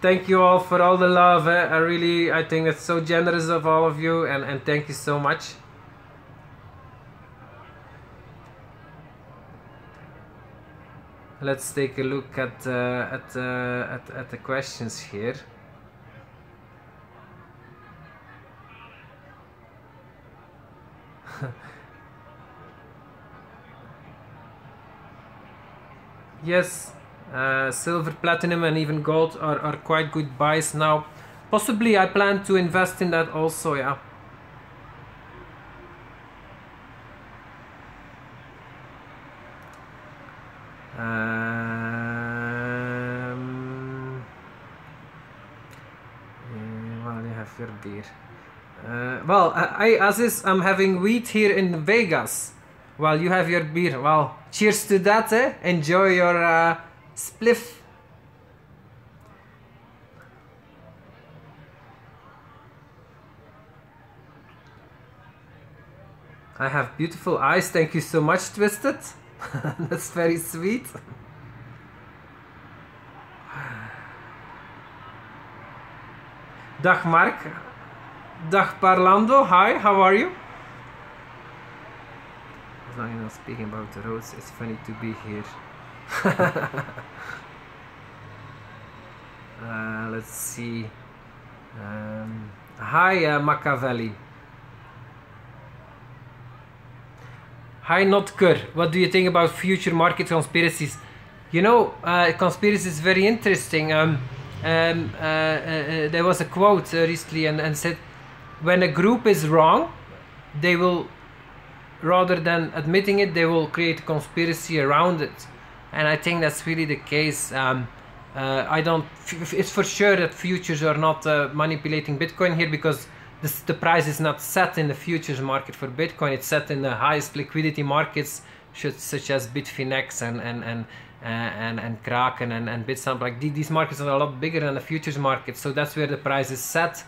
Speaker 1: Thank you all for all the love. I think it's so generous of all of you, and thank you so much. Let's take a look at the questions here. Yes, silver, platinum, and even gold are quite good buys now. Possibly I plan to invest in that also, yeah. Well, you have your beer. Well, I'm having wheat here in Vegas. While you have your beer. Well, cheers to that, eh? Enjoy your spliff. I have beautiful eyes. Thank you so much, Twisted. That's very sweet. Dag Mark. Dag Parlando. Hi, how are you? As long as you're not speaking about the roads, it's funny to be here. Let's see. Hi, Machiavelli. Hi, Notker. What do you think about future market conspiracies? You know, conspiracy is very interesting. There was a quote recently and said, when a group is wrong, they will, rather than admitting it, they will create a conspiracy around it. And I think that's really the case. It's for sure that futures are not manipulating Bitcoin here, because the price is not set in the futures market for Bitcoin. It's set in the highest liquidity markets, such as Bitfinex and Kraken and Bitstamp. Like these markets are a lot bigger than the futures market, so that's where the price is set.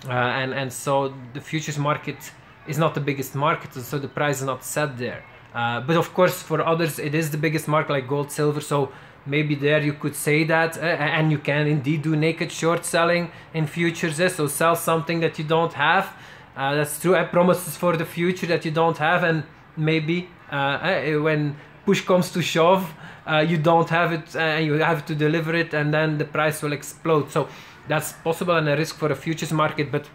Speaker 1: And so the futures market is not the biggest market, so the price is not set there. But of course, for others, it is the biggest market, like gold, silver. So maybe there you could say that, and you can indeed do naked short selling in futures. So sell something that you don't have. That's true. Promises for the future that you don't have, and maybe when push comes to shove, you don't have it, and you have to deliver it, and then the price will explode. So that's possible and a risk for a futures market. But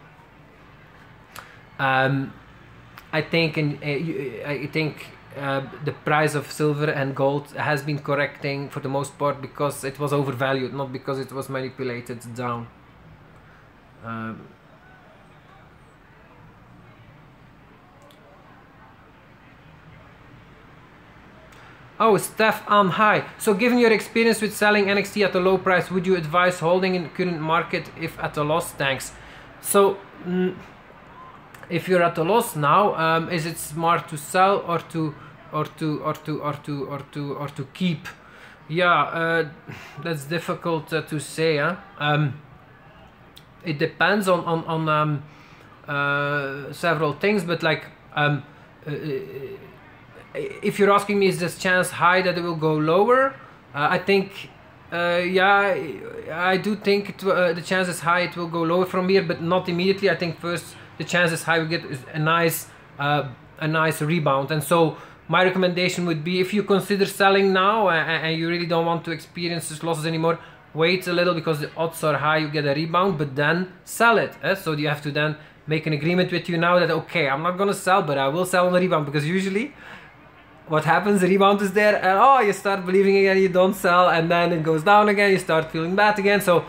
Speaker 1: I think the price of silver and gold has been correcting for the most part because it was overvalued, not because it was manipulated down. Oh, Stefan, hi. So given your experience with selling NXT at a low price, would you advise holding in the current market if at a loss? Thanks. So if you're at a loss now, is it smart to sell or to keep? Yeah, that's difficult to say. It depends on several things, but like if you're asking me, is this chance high that it will go lower? I think yeah, I do think the chance is high it will go lower from here, but not immediately. I think first the chances high we get a nice rebound. And so my recommendation would be, if you consider selling now and you really don't want to experience these losses anymore, wait a little, because the odds are high you get a rebound, but then sell it. So you have to then make an agreement with you now that, okay, I'm not gonna sell, but I will sell on the rebound, because usually what happens, the rebound is there, and oh, you start believing again, you don't sell, and then it goes down again, you start feeling bad again. So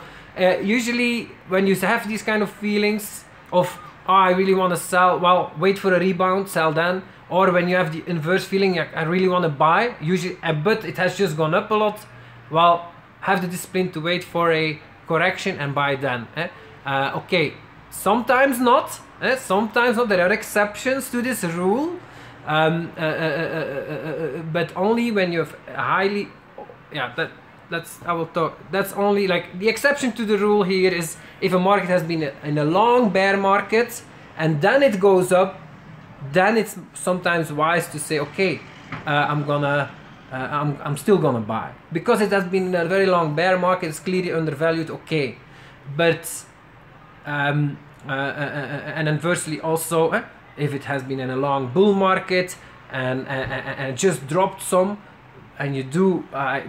Speaker 1: usually when you have these kind of feelings of, oh, I really want to sell, well, wait for a rebound, sell then. Or when you have the inverse feeling, like, I really want to buy, usually, but it has just gone up a lot, well, have the discipline to wait for a correction and buy then. Okay, sometimes not, sometimes not. There are exceptions to this rule, but only when you have highly, yeah, I will talk. That's only like the exception to the rule here is if a market has been in a long bear market and then it goes up, then it's sometimes wise to say, okay, I'm still gonna buy, because it has been a very long bear market. It's clearly undervalued. Okay, but and inversely also, if it has been in a long bull market and it just dropped some, and you do,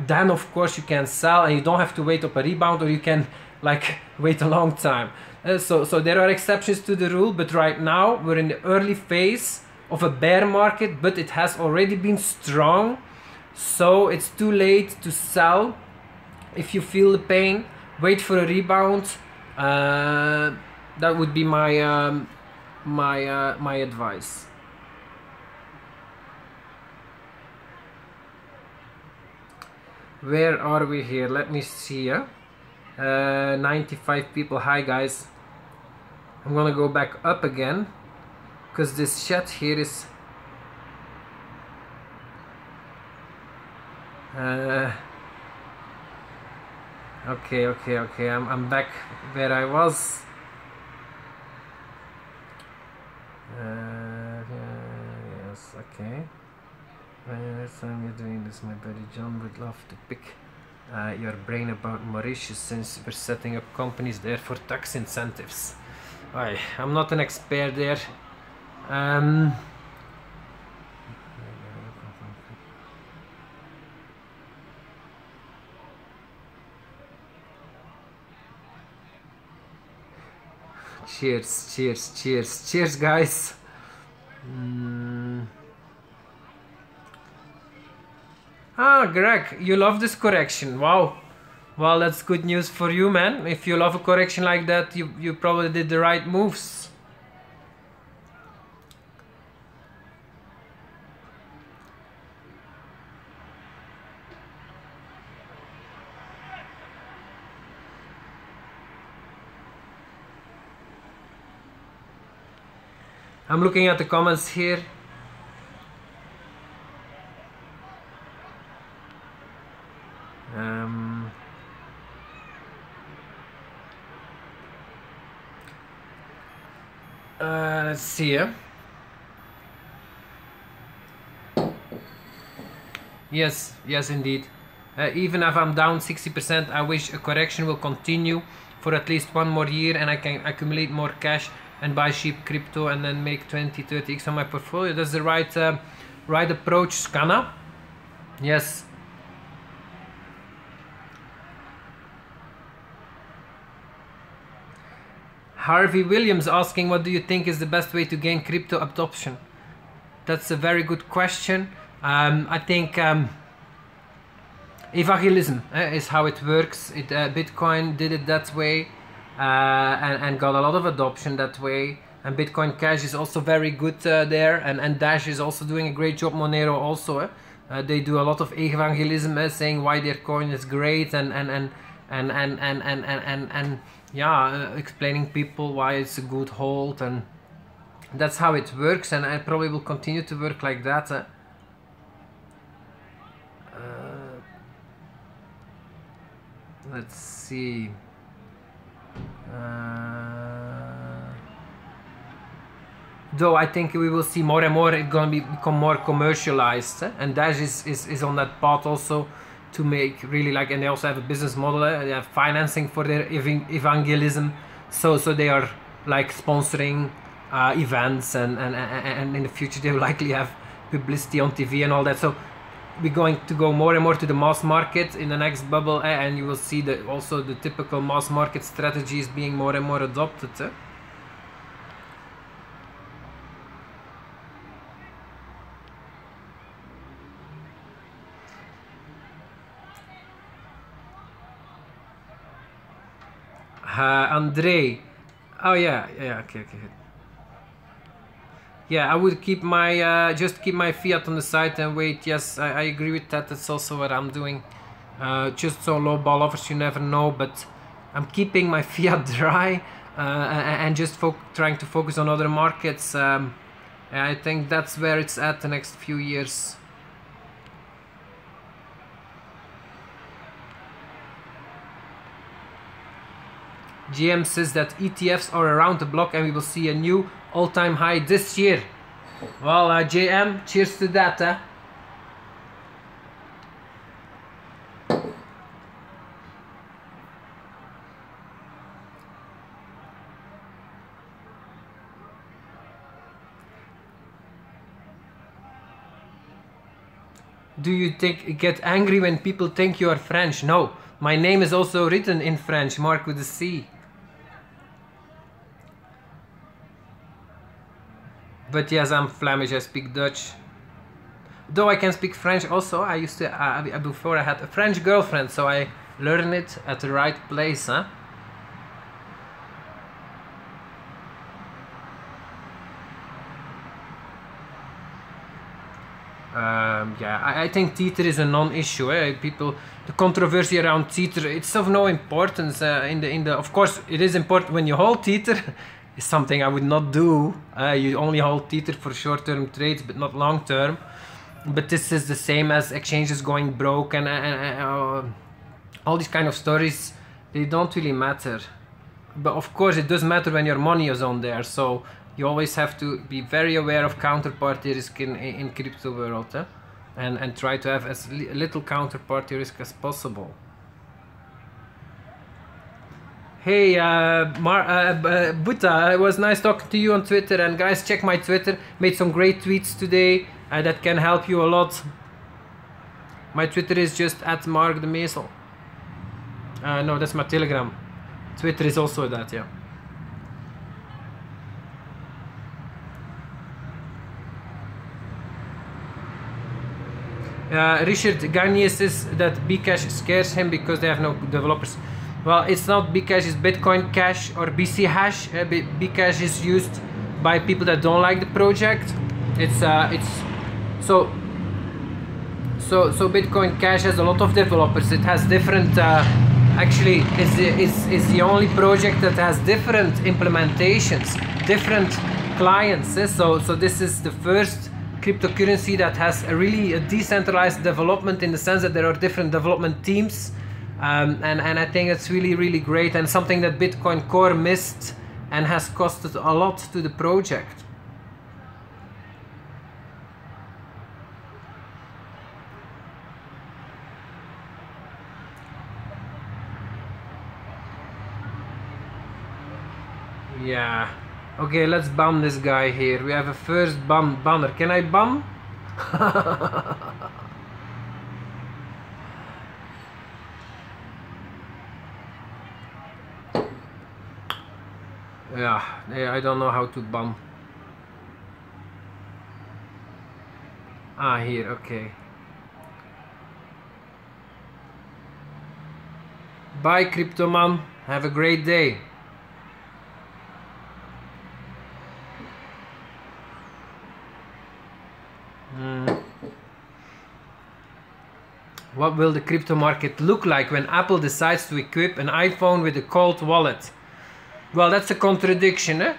Speaker 1: then of course you can sell, and you don't have to wait up a rebound, or you can like wait a long time. So there are exceptions to the rule, but right now we're in the early phase of a bear market, but it has already been strong, so it's too late to sell. If you feel the pain, wait for a rebound. That would be my my advice. Where are we here? Let me see. 95 people. Hi guys. I'm gonna go back up again because this chat here is okay. I'm back where I was. Yes, okay. Next time you're doing this, my buddy John would love to pick your brain about Mauritius, since we're setting up companies there for tax incentives. I'm not an expert there. Cheers guys. Greg, you love this correction. Wow. Well, that's good news for you, man. If you love a correction like that, you probably did the right moves. I'm looking at the comments here. Let's see. Yes, indeed. Even if I'm down 60%, I wish a correction will continue for at least one more year and I can accumulate more cash and buy cheap crypto and then make 20-30x on my portfolio. That's the right approach, Scana. Yes. Harvey Williams asking, what do you think is the best way to gain crypto adoption? That's a very good question. I think evangelism is how it works. Bitcoin did it that way and got a lot of adoption that way. And Bitcoin Cash is also very good there. And Dash is also doing a great job. Monero also. They do a lot of evangelism, saying why their coin is great and yeah, explaining people why it's a good hold, and that's how it works, and I probably will continue to work like that. Let's see. Though I think we will see more and more it's gonna become more commercialized, and Dash is on that path also to make really like, and they also have a business model, they have financing for their evangelism, so they are like sponsoring events, and in the future they will likely have publicity on TV and all that. So we're going to go more and more to the mass market in the next bubble, and you will see that also the typical mass market strategies being more and more adopted. Andre, oh yeah, okay. Yeah, I would keep my just keep my fiat on the side and wait. Yes, I agree with that. That's also what I'm doing. Just so low ball offers, you never know. But I'm keeping my fiat dry and just trying to focus on other markets. I think that's where it's at the next few years. GM says that ETFs are around the block and we will see a new all-time high this year. Well, JM, cheers to that. Do you get angry when people think you are French? No, my name is also written in French, Mark with a C. But yes, I'm Flemish, I speak Dutch. Though I can speak French also. I used to, before I had a French girlfriend, so I learned it at the right place, huh? Yeah, I think Tether is a non-issue. People the controversy around Tether, it's of no importance. Of course, it is important when you hold Tether. It's something I would not do. You only hold Tether for short-term trades, but not long-term. But this is the same as exchanges going broke and all these kind of stories. They don't really matter. But of course, it does matter when your money is on there. So you always have to be very aware of counterparty risk in crypto world, and try to have as little counterparty risk as possible. Hey, Buddha, it was nice talking to you on Twitter. And guys, check my Twitter. Made some great tweets today that can help you a lot. My Twitter is just @MarkDeMeesel. No, that's my Telegram. Twitter is also that, yeah. Richard Gagne says that Bcash scares him because they have no developers. Well, it's not Bcash, it's Bitcoin Cash or BC Hash. Bcash is used by people that don't like the project. So Bitcoin Cash has a lot of developers. It has different. Actually, it's the only project that has different implementations, different clients. So this is the first cryptocurrency that has a decentralized development, in the sense that there are different development teams, and I think it's really great, and something that Bitcoin Core missed and has costed a lot to the project. Yeah. Okay, let's ban this guy here. We have a first banner. Can I ban? Yeah, I don't know how to ban. Here, okay. Bye, Cryptoman. Have a great day. What will the crypto market look like when Apple decides to equip an iPhone with a cold wallet? Well, that's a contradiction, eh?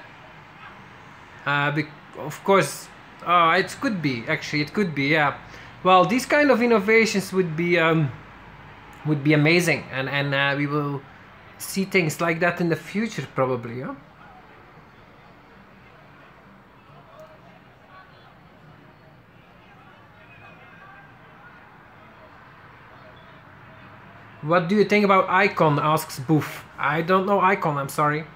Speaker 1: Of course, it could be, actually, it could be, yeah. Well, these kind of innovations would be amazing, and we will see things like that in the future, probably, yeah. What do you think about Icon? Asks Boof. I don't know Icon, I'm sorry.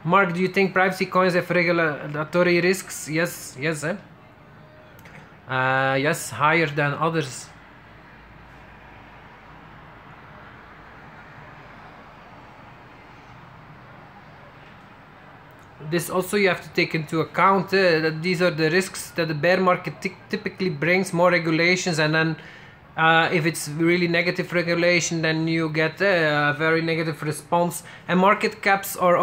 Speaker 1: Mark, do you think privacy coins have regulatory risks? Yes, yes, yes, higher than others. This also you have to take into account that these are the risks that the bear market typically brings, more regulations, and then if it's really negative regulation, then you get a very negative response. And market caps are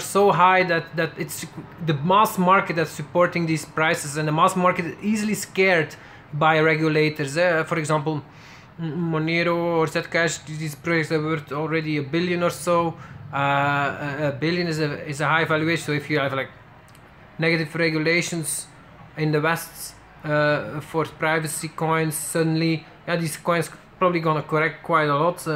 Speaker 1: so high that it's the mass market that's supporting these prices, and the mass market is easily scared by regulators. For example, Monero or Zcash, these projects are worth already $1 billion or so. $1 billion is a high valuation. So if you have like negative regulations in the West for privacy coins, suddenly, yeah, these coins probably gonna correct quite a lot.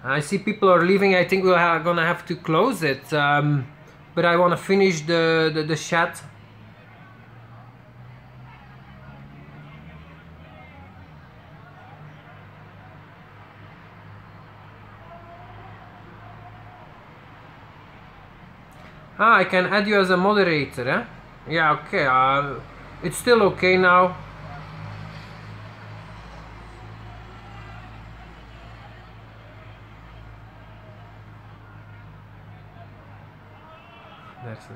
Speaker 1: I see people are leaving. I think we're gonna have to close it, but I want to finish the chat. I can add you as a moderator, eh? Yeah, okay, it's still okay now. That's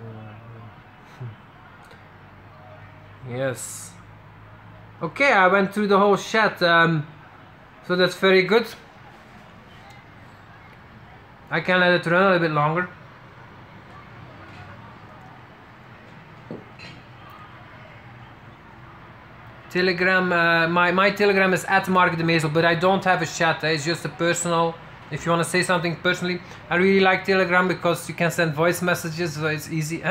Speaker 1: yes. Okay, I went through the whole chat, so that's very good. I can let it run a little bit longer. Telegram, my Telegram is @markdemezel, but I don't have a chat. It's just a personal. If you want to say something personally, I really like Telegram because you can send voice messages, so it's easy.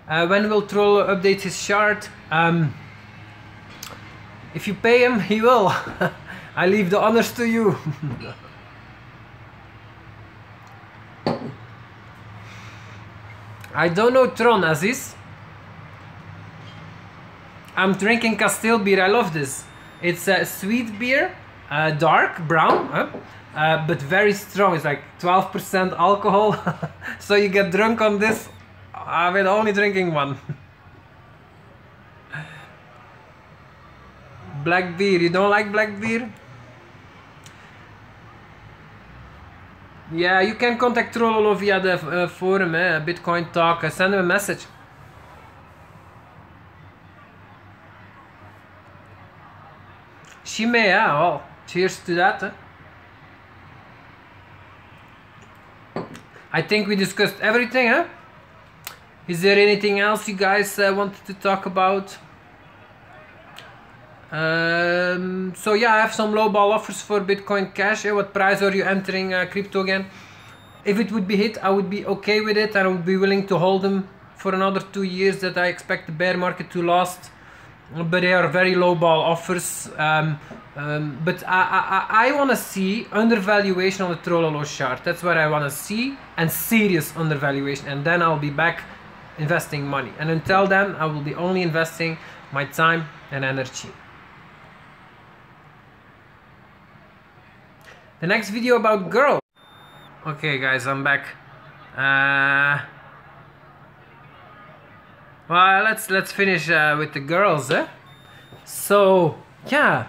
Speaker 1: When will Troll update his chart? If you pay him, he will. I leave the honors to you. I don't know Tron, Aziz. I'm drinking Castile beer. I love this. It's a sweet beer, dark brown, but very strong. It's like 12% alcohol. So you get drunk on this with only drinking one. Black beer. You don't like black beer? Yeah, you can contact Trollolo via the forum, Bitcoin Talk. Send him a message. Shime, yeah, well, cheers to that. I think we discussed everything, huh? Is there anything else you guys wanted to talk about? So yeah, I have some lowball offers for Bitcoin Cash. What price are you entering crypto again? If it would be hit, I would be okay with it. I would be willing to hold them for another 2 years that I expect the bear market to last. But they are very lowball offers. But I want to see undervaluation on the Trollolo chart. That's what I want to see, and serious undervaluation. And then I'll be back investing money. And until then, I will be only investing my time and energy. The next video about girls. Okay, guys, I'm back. Well, let's finish with the girls, eh? So yeah,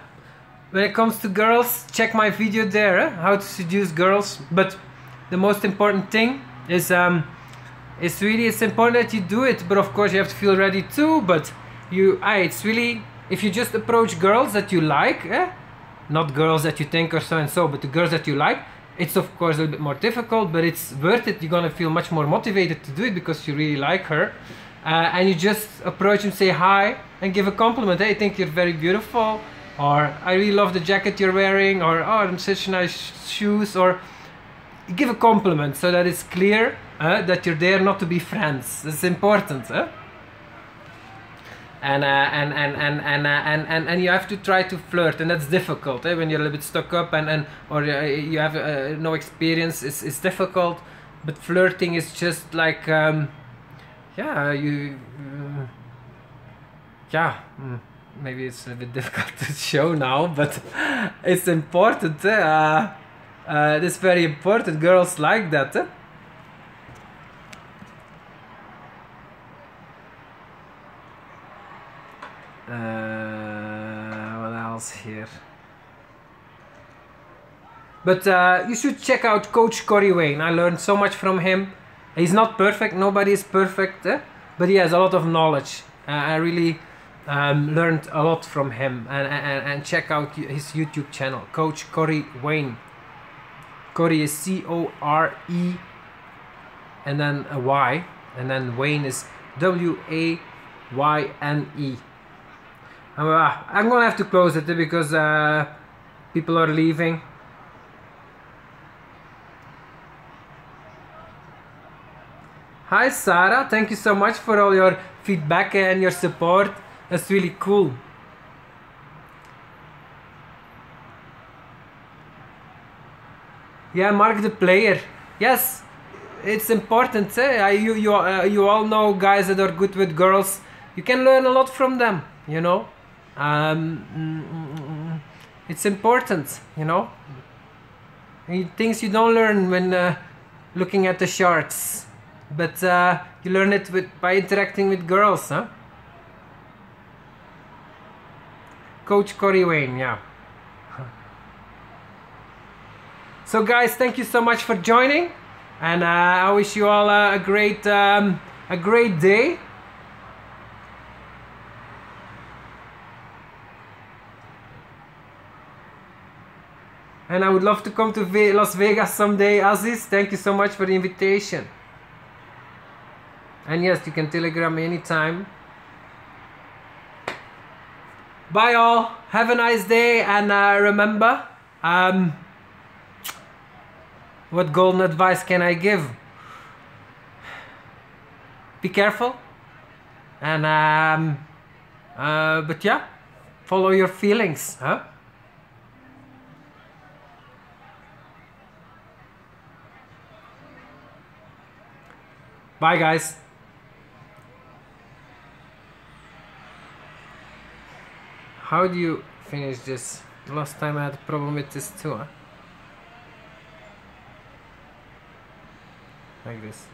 Speaker 1: when it comes to girls, check my video there, eh? How to seduce girls. But the most important thing is it's important that you do it. But of course, you have to feel ready too. But it's really, if you just approach girls that you like, eh? Not girls that you think are so and so, but the girls that you like. It's of course a little bit more difficult, but it's worth it. You're gonna feel much more motivated to do it because you really like her. And you just approach and say hi and give a compliment. Hey, I think you're very beautiful, or I really love the jacket you're wearing, or oh, such nice shoes, or give a compliment so that it's clear that you're there not to be friends. It's important. And you have to try to flirt, and that's difficult when you're a little bit stuck up or you have no experience. It's difficult, but flirting is just like maybe it's a bit difficult to show now, but it's important. It's very important. Girls like that. What else here? But you should check out Coach Corey Wayne. I learned so much from him. He's not perfect, nobody is perfect, but he has a lot of knowledge. I really learned a lot from him. And check out his YouTube channel, Coach Corey Wayne. Corey is C-O-R-E and then a Y, and then Wayne is W-A-Y-N-E. I'm gonna have to close it because people are leaving. Hi Sarah, thank you so much for all your feedback and your support. That's really cool. Yeah, Mark the player. Yes, it's important. You all know guys that are good with girls. You can learn a lot from them, you know. It's important, you know. Things you don't learn when looking at the charts. But you learn it by interacting with girls, huh? Coach Corey Wayne, yeah. So guys, thank you so much for joining, and I wish you all a great day. And I would love to come to Las Vegas someday. Aziz, thank you so much for the invitation. And yes, you can telegram me anytime. Bye all. Have a nice day. And remember, what golden advice can I give? Be careful. And but yeah, follow your feelings, huh? Bye guys. How do you finish this? Last time I had a problem with this too, huh? Like this.